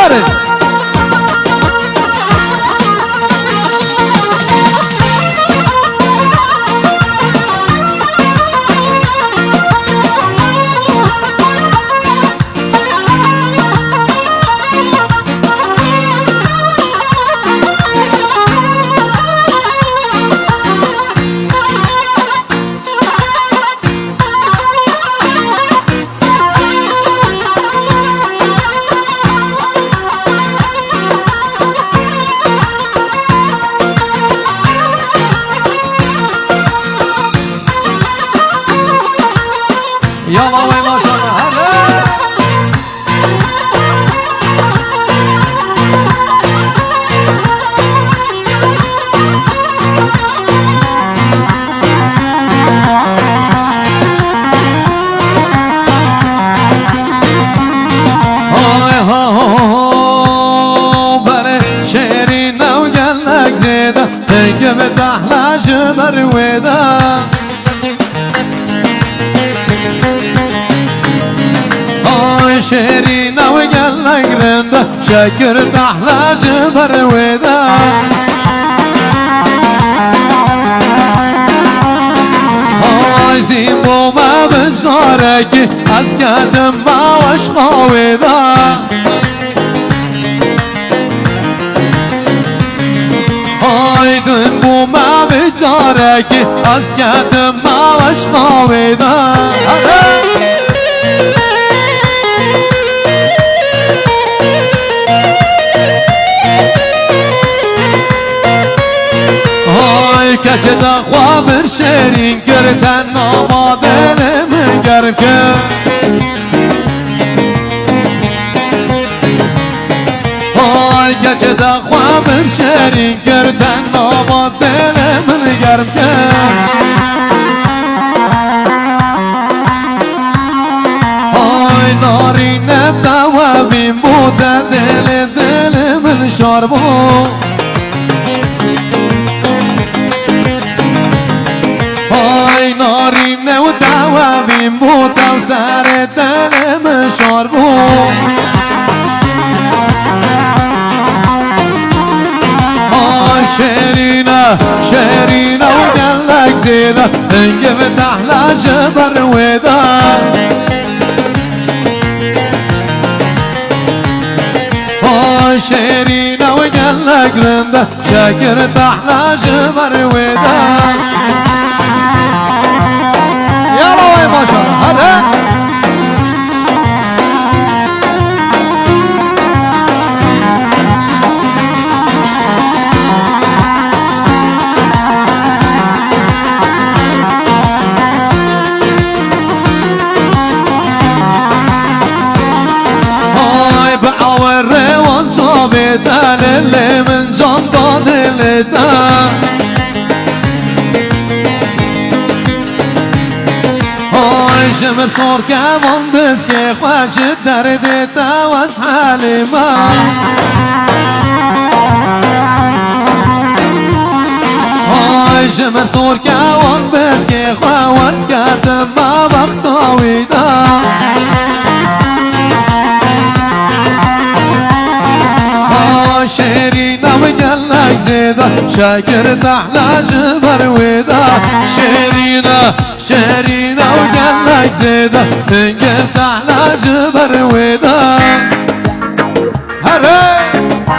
بره يلا وين ما شاء الله هاي هو بره شيرين وقال لك زيده تنقبت احلى جمر ويده شيرينا وقال لك رنده شكرت احلى جبر ودا هاي زيمو ما بجارك اسكتم ما وشقا ودا هاي دنبو ما بجارك اسكتم ما وشقا ودا کچه دا خوابر شیرین گرتن نامادن من گرم که آی کچه دا خوابر شیرین گرتن نامادن من گرم که آی نارینم دوابیم بوده دل من شاربو نارینه و دوابیم بود و سر دلم شار بود شیرینه و گلک زیده انگه به تحلا جبر ویده شیرینه و گلک رنده شکر تحلا جبر ویده يلا وين ما شاء الله هذا هاي بعور روان صابت اللي من جنطان اللي شمر صور كمان بس كي خوش الدرد تاوس حالي ما هاي شمر صور كمان بس كي خوش كاتم ما بختاوي دا شيرينا وقلك زيدا شاكر تحلى جبر ودا شيرينا وقلك زيدا انقلت احلى جبر ودا هري